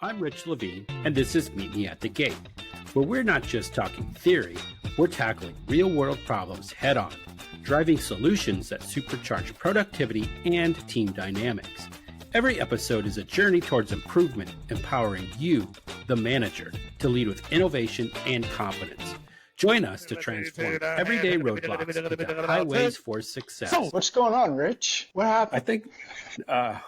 I'm Rich Levine, and this is Meet Me at the Gate, where we're not just talking theory, we're tackling real-world problems head-on, driving solutions that supercharge productivity and team dynamics. Every episode is a journey towards improvement, empowering you, the manager, to lead with innovation and confidence. Join us to transform everyday roadblocks into highways for success. What's going on, Rich? What happened? I think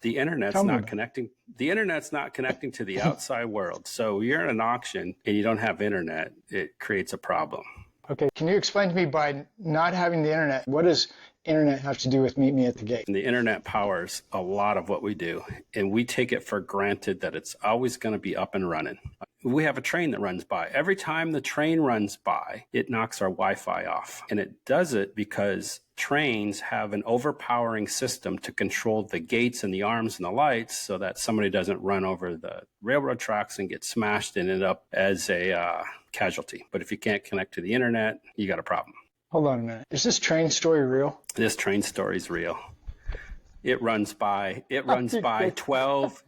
the internet's not connecting. The internet's not connecting to the outside world. So you're in an auction and you don't have internet. It creates a problem. Okay, can you explain to me, by not having the internet, what does internet have to do with Meet Me at the Gate? And the internet powers a lot of what we do, and we take it for granted that it's always going to be up and running. We have a train that runs by. Every time the train runs by, it knocks our Wi-Fi off. And it does it because trains have an overpowering system to control the gates and the arms and the lights so that somebody doesn't run over the railroad tracks and get smashed and end up as a casualty. But if you can't connect to the internet, you got a problem. Hold on a minute. Is this train story real? This train story is real. It runs by 12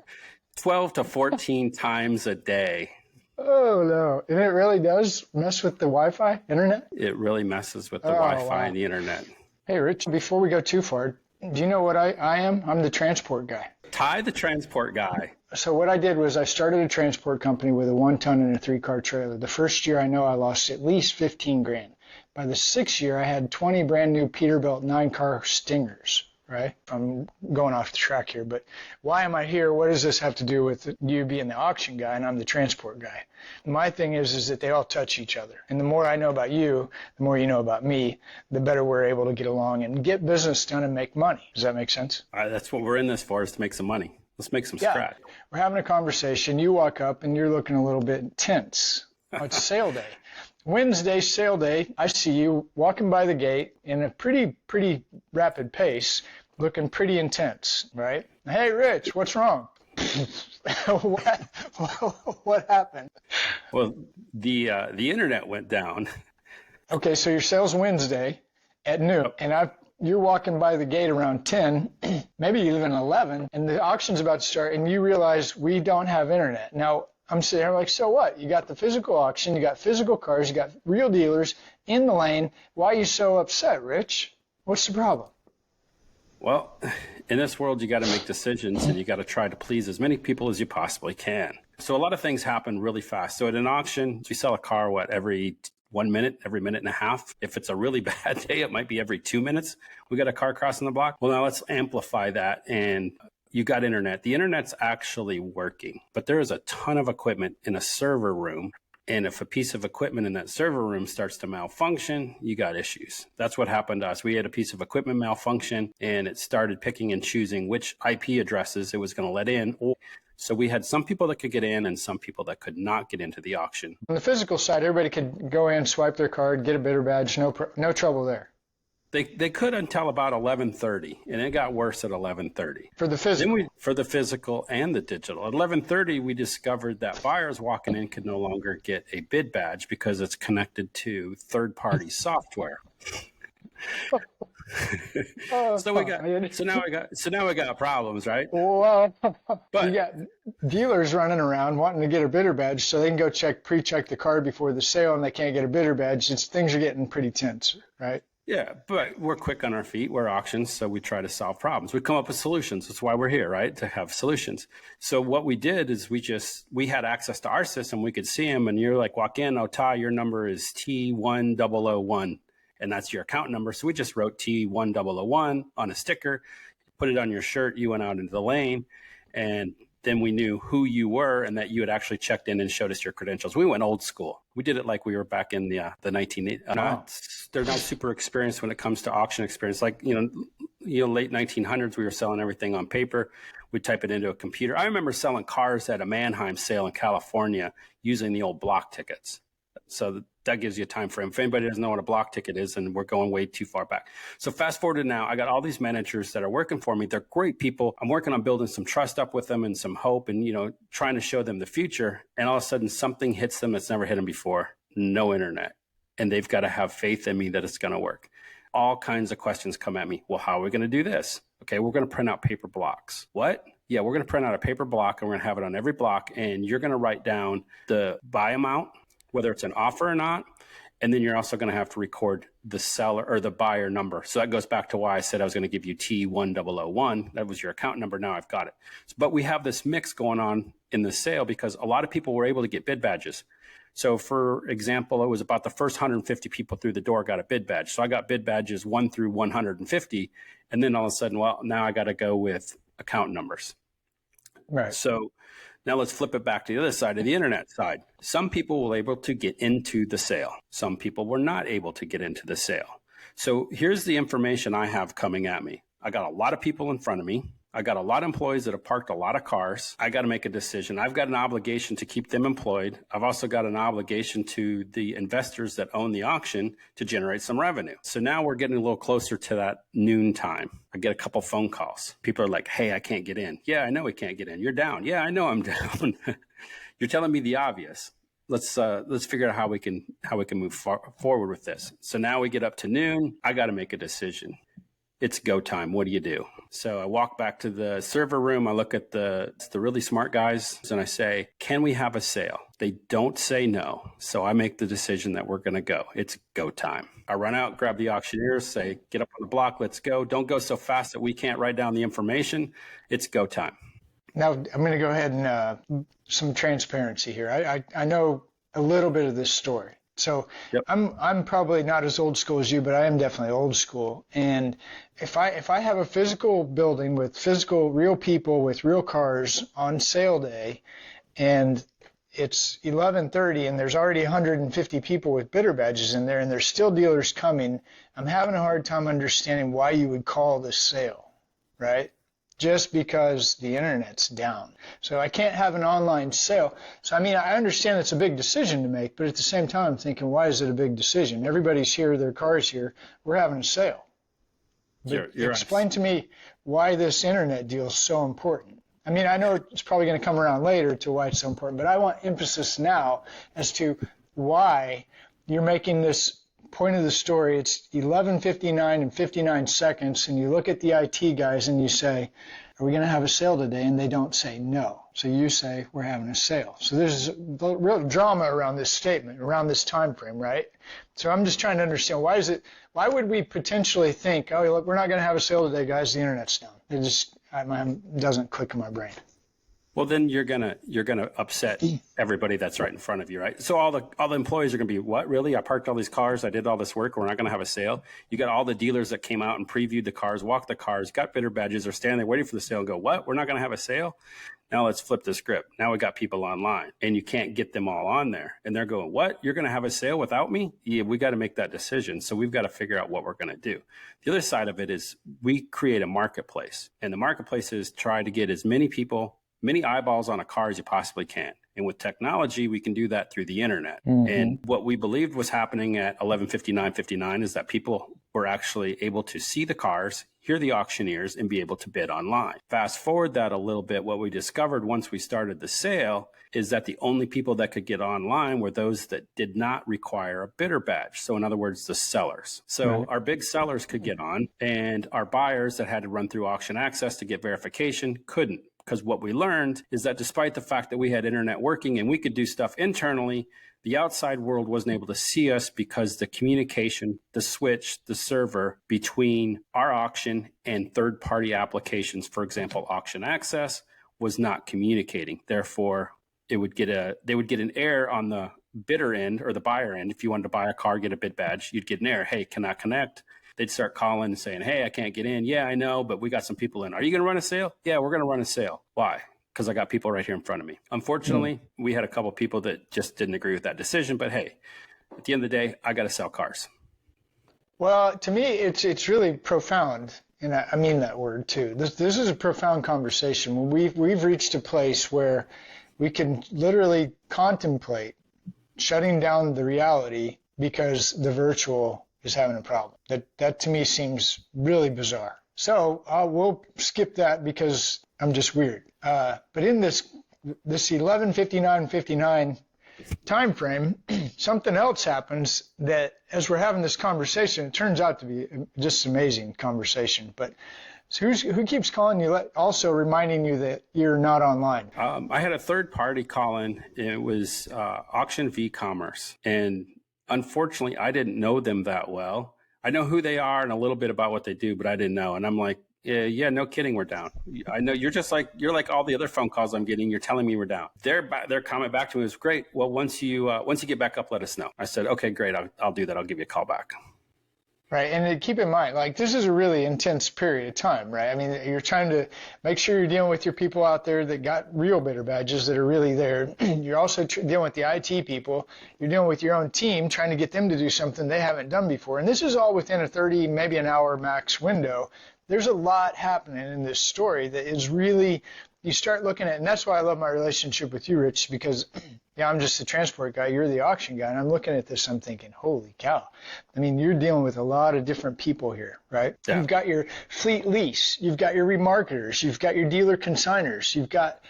to 14 times a day. Oh, no. And it really does mess with the Wi-Fi, internet? It really messes with the Wi-Fi and the internet. Hey, Rich, before we go too far, do you know what I am? I'm the transport guy. Ty, the transport guy. So what I did was I started a transport company with a 1-ton and a 3-car trailer. The first year I know I lost at least 15 grand. By the 6th year, I had 20 brand new Peterbilt 9-car Stingers, right? I'm going off the track here, but why am I here? What does this have to do with you being the auction guy and I'm the transport guy? My thing is that they all touch each other. And the more I know about you, the more you know about me, the better we're able to get along and get business done and make money. Does that make sense? That's what we're in this for, is to make some money. Let's make some scratch. We're having a conversation. You walk up and you're looking a little bit tense. Oh, it's sale day. Wednesday, sale day, I see you walking by the gate in a pretty rapid pace, looking pretty intense, right? Hey, Rich, what's wrong? What happened? Well, the internet went down. Okay, so your sales Wednesday at noon, and you're walking by the gate around 10, maybe even 11, and the auction's about to start, and you realize we don't have internet. Now, I'm sitting there like, so what? You got the physical auction, you got physical cars, you got real dealers in the lane. Why are you so upset, Rich? What's the problem? Well, in this world, you got to make decisions and you got to try to please as many people as you possibly can. So a lot of things happen really fast. So at an auction, we sell a car, every 1 minute, every minute and a half. If it's a really bad day, it might be every 2 minutes. We got a car crossing the block. Well, now let's amplify that. And you got internet. The internet's actually working, but there is a ton of equipment in a server room. And if a piece of equipment in that server room starts to malfunction, you got issues. That's what happened to us. We had a piece of equipment malfunction and it started picking and choosing which IP addresses it was going to let in. So we had some people that could get in and some people that could not get into the auction. On the physical side, everybody could go in, swipe their card, get a bidder badge, no trouble there. They could until about 11:30, and it got worse at 11:30. For the physical? For the physical and the digital. At 11:30, we discovered that buyers walking in could no longer get a bid badge because it's connected to third-party software. So now we got problems, right? Well, but you got dealers running around wanting to get a bidder badge so they can go pre-check the card before the sale, and they can't get a bidder badge. Things are getting pretty tense, right? Yeah, but we're quick on our feet. We're auctions, so we try to solve problems. We come up with solutions. That's why we're here, right? To have solutions. So what we did is we had access to our system. We could see them, and you're like, walk in, oh, Ty, your number is T1001, and that's your account number. So we just wrote T1001 on a sticker, put it on your shirt. You went out into the lane, and then we knew who you were and that you had actually checked in and showed us your credentials. We went old school. We did it like we were back in the 1980s. Wow. They're not super experienced when it comes to auction experience. Like, late 1900s, we were selling everything on paper. We'd type it into a computer. I remember selling cars at a Mannheim sale in California using the old block tickets. So that gives you a time frame. If anybody doesn't know what a block ticket is, and we're going way too far back. So fast forward to now, I got all these managers that are working for me. They're great people. I'm working on building some trust up with them and some hope and, trying to show them the future. And all of a sudden something hits them that's never hit them before. No internet. And they've got to have faith in me that it's going to work. All kinds of questions come at me. Well, how are we going to do this? Okay, we're going to print out paper blocks. What? yeah, we're going to print out a paper block and we're going to have it on every block. And you're going to write down the buy amount, whether it's an offer or not. And then you're also going to have to record the seller or the buyer number. So that goes back to why I said I was going to give you T1001. That was your account number. Now I've got it. But we have this mix going on in the sale because a lot of people were able to get bid badges. So for example, it was about the first 150 people through the door got a bid badge. So I got bid badges 1 through 150. And then all of a sudden, well, now I got to go with account numbers. Right. So now let's flip it back to the other side of the internet side. Some people were able to get into the sale. Some people were not able to get into the sale. So here's the information I have coming at me. I got a lot of people in front of me. I got a lot of employees that have parked a lot of cars. I got to make a decision. I've got an obligation to keep them employed. I've also got an obligation to the investors that own the auction to generate some revenue. So now we're getting a little closer to that noon time. I get a couple phone calls. People are like, hey, I can't get in. Yeah, I know we can't get in. You're down. Yeah, I know I'm down. You're telling me the obvious. Let's figure out how we can move forward with this. So now we get up to noon. I got to make a decision. It's go time. What do you do? So I walk back to the server room. I look at the really smart guys and I say, can we have a sale? They don't say no. So I make the decision that we're going to go. It's go time. I run out, grab the auctioneers, say, get up on the block. Let's go. Don't go so fast that we can't write down the information. It's go time. Now, I'm going to go ahead and some transparency here. I know a little bit of this story. So yep. I'm probably not as old school as you, but I am definitely old school. And if I have a physical building with physical real people with real cars on sale day, and it's 11:30 and there's already 150 people with bidder badges in there, and there's still dealers coming, I'm having a hard time understanding why you would call this sale, right? Just because the internet's down. So I can't have an online sale. So, I mean, I understand it's a big decision to make, but at the same time, I'm thinking, why is it a big decision? Everybody's here, their car's here, we're having a sale. You're explain to me why this internet deal is so important. I mean, I know it's probably going to come around later to why it's so important, but I want emphasis now as to why you're making this point of the story. It's 11:59 and 59 seconds, and you look at the IT guys and you say, are we going to have a sale today? And they don't say no. So you say, we're having a sale. So there's real drama around this statement, around this time frame, right? So I'm just trying to understand, why would we potentially think, oh, look, we're not going to have a sale today, guys, the internet's down. It doesn't click in my brain. Well, then you're gonna upset everybody that's right in front of you, right? So all the employees are gonna be, what, really? I parked all these cars, I did all this work, we're not gonna have a sale. You got all the dealers that came out and previewed the cars, walked the cars, got bidder badges, are standing there waiting for the sale and go, what? We're not gonna have a sale? Now let's flip the script. Now we got people online and you can't get them all on there. And they're going, what? You're gonna have a sale without me? Yeah, we gotta make that decision. So we've got to figure out what we're gonna do. The other side of it is we create a marketplace, and the marketplace is try to get as many eyeballs on a car as you possibly can. And with technology, we can do that through the internet. Mm-hmm. And what we believed was happening at 11:59 is that people were actually able to see the cars, hear the auctioneers, and be able to bid online. Fast forward that a little bit, what we discovered once we started the sale is that the only people that could get online were those that did not require a bidder badge. So in other words, the sellers. So right. Our big sellers could get on, and our buyers that had to run through auction access to get verification couldn't. Because what we learned is that despite the fact that we had internet working and we could do stuff internally, the outside world wasn't able to see us because the communication, the switch, the server between our auction and third-party applications, for example, auction access, was not communicating. Therefore, they would get an error on the bidder end or the buyer end. If you wanted to buy a car, get a bid badge, you'd get an error. Hey, cannot connect. They'd start calling and saying, hey, I can't get in. Yeah, I know, but we got some people in. Are you going to run a sale? Yeah, we're going to run a sale. Why? Because I got people right here in front of me. Unfortunately, we had a couple of people that just didn't agree with that decision. But hey, at the end of the day, I got to sell cars. Well, to me, it's really profound. And I mean that word too. This is a profound conversation. We've reached a place where we can literally contemplate shutting down the reality because the virtual is having a problem. That to me seems really bizarre. So we'll skip that because I'm just weird. But in this 11:59 time frame, something else happens that as we're having this conversation, it turns out to be just an amazing conversation. But So who keeps calling you, also reminding you that you're not online? I had a third party call in. It was Auction V Commerce. And unfortunately, I didn't know them that well. I know who they are and a little bit about what they do, but I didn't know. And I'm like, yeah, no kidding, we're down. I know you're like all the other phone calls I'm getting. You're telling me we're down. Their comment back to me was great. Well, once you get back up, let us know. I said, okay, great. I'll do that. I'll give you a call back. Right, and keep in mind, like, this is a really intense period of time, right? I mean, you're trying to make sure you're dealing with your people out there that got real bidder badges that are really there. You're also dealing with the IT people. You're dealing with your own team, trying to get them to do something they haven't done before. And this is all within a 30, maybe an hour max window. There's a lot happening in this story that is really, you start looking at, and that's why I love my relationship with you, Rich, because yeah, I'm just the transport guy, you're the auction guy, and I'm looking at this, I'm thinking, holy cow. I mean, you're dealing with a lot of different people here, right? Yeah. You've got your fleet lease, you've got your remarketers, you've got your dealer consigners, you've got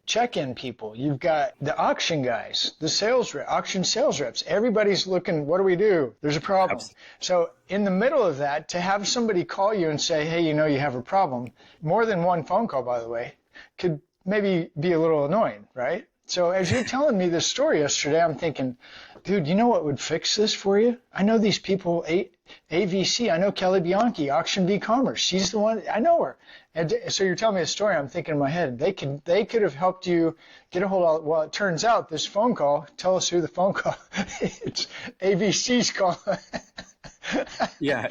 check-in people, you've got the auction guys, the auction sales reps. Everybody's looking, what do we do? There's a problem. Absolutely. So in the middle of that, to have somebody call you and say, hey, you know you have a problem, more than one phone call, by the way, could maybe be a little annoying, right? So as you're telling me this story yesterday, I'm thinking, dude, you know what would fix this for you? I know these people, AVC, I know Kelly Bianchi, Auction V Commerce. She's the one, I know her. And so you're telling me a story, I'm thinking in my head, they could have helped you get a hold of, well, it turns out this phone call, tell us who the phone call, it's AVC's call. Yeah.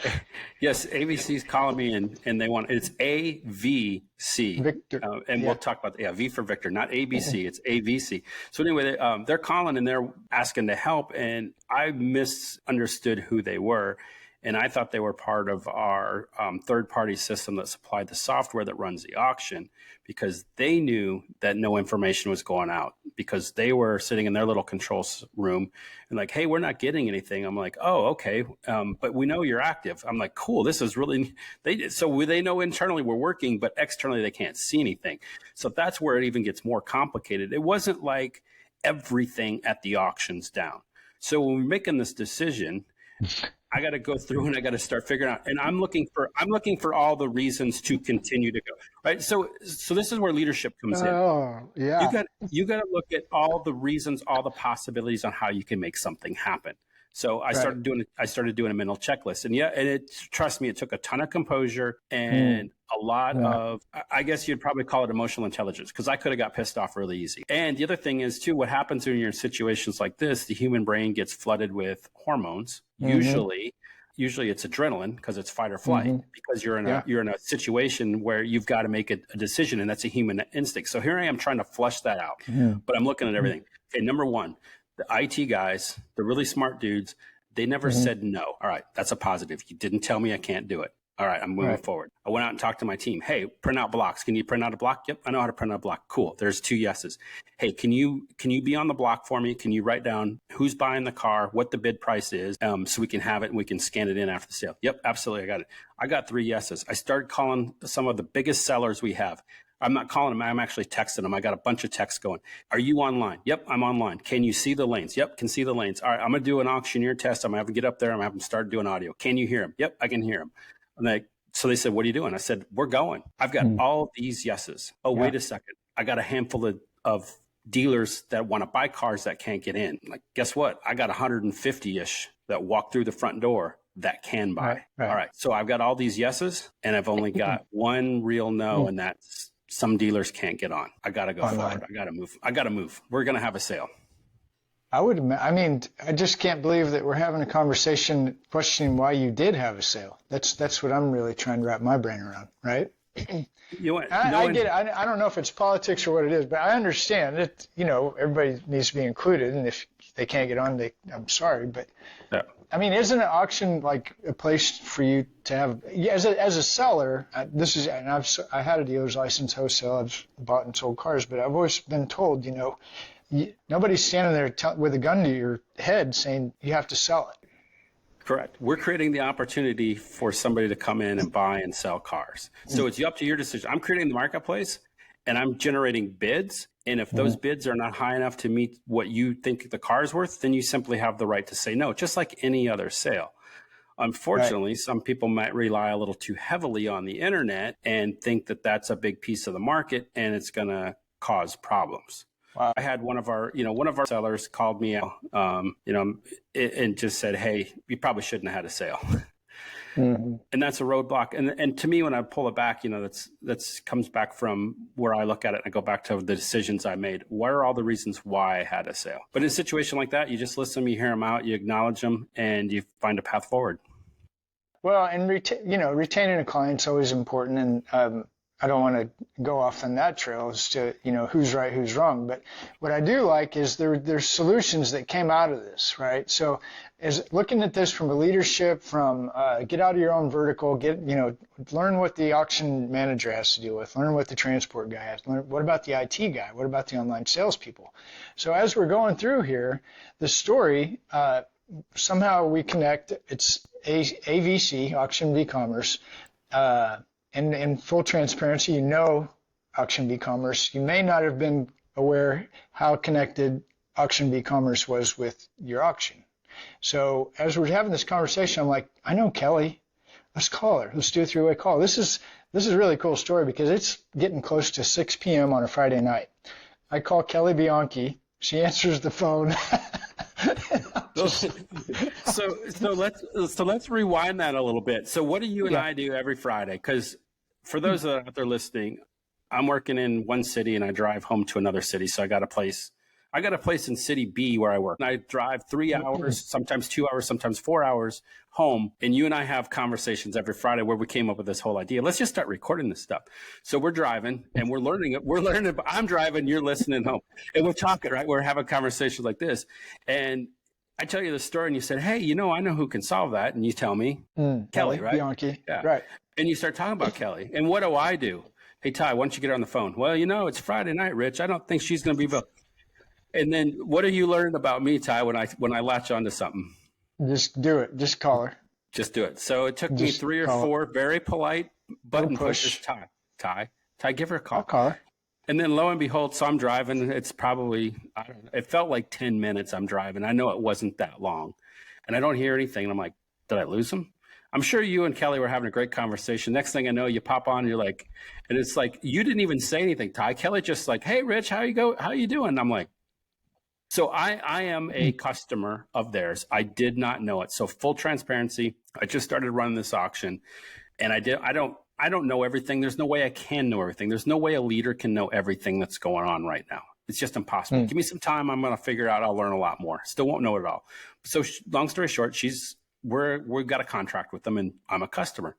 Yes. AVC's calling me and they want, it's AVC. Victor. And we'll talk about, V for Victor, not ABC. It's AVC. So anyway, they're calling and they're asking to help. And I misunderstood who they were. And I thought they were part of our third-party system that supplied the software that runs the auction, because they knew that no information was going out, because they were sitting in their little control room and like, hey, we're not getting anything. I'm like, oh, okay, but we know you're active. I'm like, cool, this is really, they know internally we're working, but externally they can't see anything. So that's where it even gets more complicated. It wasn't like everything at the auction's down. So when we're making this decision, I got to go through and I got to start figuring out, and I'm looking for all the reasons to continue to go, right? So this is where leadership comes in. Oh, yeah. You got to look at all the reasons, all the possibilities on how you can make something happen. So I started doing a mental checklist, and trust me, it took a ton of composure and a lot of, I guess you'd probably call it emotional intelligence, because I could have got pissed off really easy. And the other thing is too, what happens when you're in situations like this, the human brain gets flooded with hormones. Usually it's adrenaline, because it's fight or flight, because you're in a situation where you've got to make a decision, and that's a human instinct. So here I am trying to flush that out, but I'm looking at everything. Okay, number one, the IT guys, the really smart dudes, they never said no. All right, that's a positive. You didn't tell me I can't do it. All right, I'm moving forward. I went out and talked to my team. Hey, print out blocks. Can you print out a block? Yep, I know how to print out a block. Cool. There's 2 yeses. Hey, can you be on the block for me? Can you write down who's buying the car, what the bid price is, so we can have it and we can scan it in after the sale? Yep, absolutely. I got it. I got 3 yeses. I started calling some of the biggest sellers we have. I'm not calling them. I'm actually texting them. I got a bunch of texts going. Are you online? Yep, I'm online. Can you see the lanes? Yep, can see the lanes. All right, I'm going to do an auctioneer test. I'm going to have to get up there. I'm going to have them start doing audio. Can you hear them? Yep, I can hear them. So they said, what are you doing? I said, we're going. I've got all these yeses. Oh, wait a second. I got a handful of dealers that want to buy cars that can't get in. Like, guess what? I got 150-ish that walk through the front door that can buy. All right. So I've got all these yeses, and I've only got one real no, and that's some dealers can't get on. I got to go forward. I got to move. We're going to have a sale. I just can't believe that we're having a conversation questioning why you did have a sale. That's what I'm really trying to wrap my brain around, right? I get it. I don't know if it's politics or what it is, but I understand that, everybody needs to be included, and if they can't get on, I'm sorry, but I mean, isn't an auction like a place for you to have, as a seller? I had a dealer's license wholesale. I've bought and sold cars, but I've always been told, nobody's standing there with a gun to your head saying you have to sell it. Correct. We're creating the opportunity for somebody to come in and buy and sell cars. So it's up to your decision. I'm creating the marketplace, and I'm generating bids. And if those bids are not high enough to meet what you think the car is worth, then you simply have the right to say no, just like any other sale. Unfortunately, some people might rely a little too heavily on the internet and think that that's a big piece of the market and it's going to cause problems. Wow. I had one of our sellers called me out, and just said, "Hey, you probably shouldn't have had a sale." Mm-hmm. And that's a roadblock. And to me, when I pull it back, that's comes back from where I look at it and I go back to the decisions I made. What are all the reasons why I had a sale? But in a situation like that, you just listen, you hear them out, you acknowledge them, and you find a path forward. Well, and retaining a client's always important, and I don't want to go off on that trail as to who's right, who's wrong. But what I do like is there's solutions that came out of this, right? So, as looking at this from a leadership, from get out of your own vertical, learn what the auction manager has to deal with, learn what the transport guy has, learn what about the IT guy, what about the online salespeople. So as we're going through here, the story. Somehow we connect. It's AVC, Auction V-Commerce, and in full transparency, Auction V-Commerce. You may not have been aware how connected Auction V-Commerce was with your auction. So as we're having this conversation, I'm like, I know Kelly. Let's call her. Let's do a three-way call. This is a really cool story because it's getting close to 6 p.m. on a Friday night. I call Kelly Bianchi. She answers the phone. So let's rewind that a little bit. So what do you and I do every Friday? Because for those that are out there listening, I'm working in one city and I drive home to another city. So I got a place in city B where I work. And I drive 3 hours, sometimes 2 hours, sometimes 4 hours home. And you and I have conversations every Friday where we came up with this whole idea. Let's just start recording this stuff. So we're driving and we're learning. I'm driving, you're listening home. And we're talking, right? We're having conversations like this. And I tell you the story and you said, hey, I know who can solve that. And you tell me, Kelly, right? Bianchi. Yeah. Right. And you start talking about Kelly. And what do I do? Hey, Ty, why don't you get her on the phone? Well, it's Friday night, Rich. I don't think she's going to be. And then what do you learn about me, Ty, when I latch onto something? Just do it. Just call her. Just do it. So it took me 3 or 4 very polite button pushes. Ty, give her a call. I'll call her. And then lo and behold, so I'm driving. It's probably, I don't know, it felt like 10 minutes I'm driving. I know it wasn't that long. And I don't hear anything. And I'm like, did I lose him? I'm sure you and Kelly were having a great conversation. Next thing I know, you pop on and you're like, and it's like, you didn't even say anything, Ty. Kelly just like, hey, Rich, how you doing? And I'm like, so I am a customer of theirs. I did not know it. So full transparency, I just started running this auction and I don't know everything. There's no way I can know everything. There's no way a leader can know everything that's going on right now. It's just impossible. Give me some time. I'm going to figure it out. I'll learn a lot more. Still won't know it all. So long story short, we've got a contract with them and I'm a customer.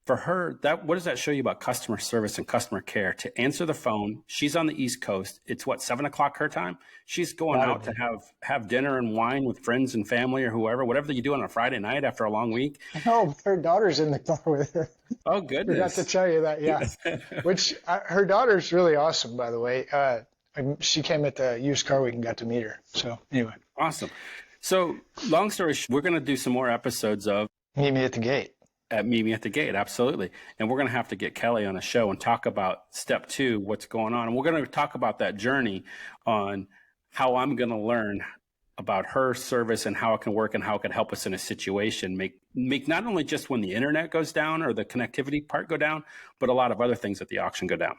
For her, what does that show you about customer service and customer care? To answer the phone, she's on the East Coast. It's 7:00 her time. She's going out to have dinner and wine with friends and family or whatever you do on a Friday night after a long week. Oh, her daughter's in the car with her. Oh, goodness. Forgot to tell you that, yeah. Her daughter's really awesome, by the way. She came at the used car week and got to meet her. So anyway. Awesome. So long story short, we're going to do some more episodes of Meet Me at the Gate. Meet Me at the Gate, absolutely. And we're going to have to get Kelly on a show and talk about step 2, what's going on. And we're going to talk about that journey on how I'm going to learn about her service and how it can work and how it can help us in a situation, make not only just when the internet goes down or the connectivity part go down, but a lot of other things at the auction go down.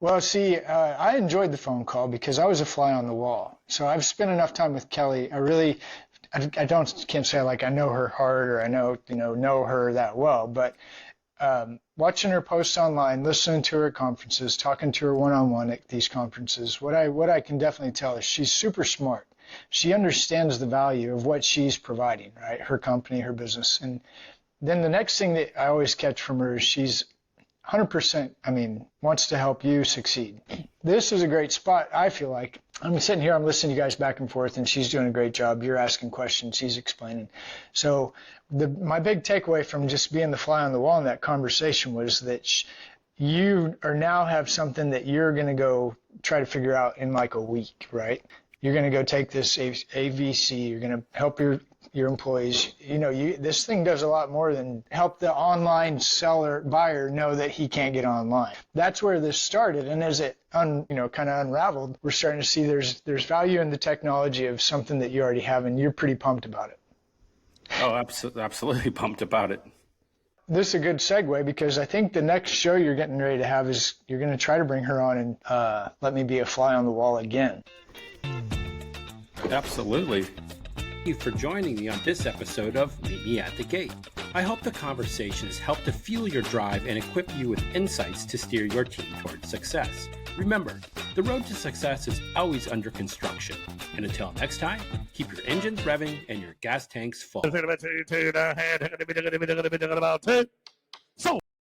Well, see, I enjoyed the phone call because I was a fly on the wall. So I've spent enough time with Kelly. I can't say like I know her heart or I know her that well, but watching her posts online, listening to her at conferences, talking to her one-on-one at these conferences, what I can definitely tell is she's super smart. She understands the value of what she's providing, right? Her company, her business. And then the next thing that I always catch from her is she's 100%, wants to help you succeed. This is a great spot, I feel like. I'm sitting here, I'm listening to you guys back and forth, and she's doing a great job. You're asking questions, she's explaining. So my big takeaway from just being the fly on the wall in that conversation was that you now have something that you're going to go try to figure out in like a week, right? You're going to go take this AVC, you're going to help your employees. This thing does a lot more than help the online buyer know that he can't get online. That's where this started, and as it kind of unraveled, we're starting to see there's value in the technology of something that you already have, and you're pretty pumped about it. Oh, absolutely pumped about it. This is a good segue because I think the next show you're getting ready to have is you're going to try to bring her on and let me be a fly on the wall again. Absolutely. Thank you for joining me on this episode of Meet Me at the Gate. I hope the conversation has helped to fuel your drive and equip you with insights to steer your team towards success. Remember, the road to success is always under construction. And until next time, keep your engines revving and your gas tanks full.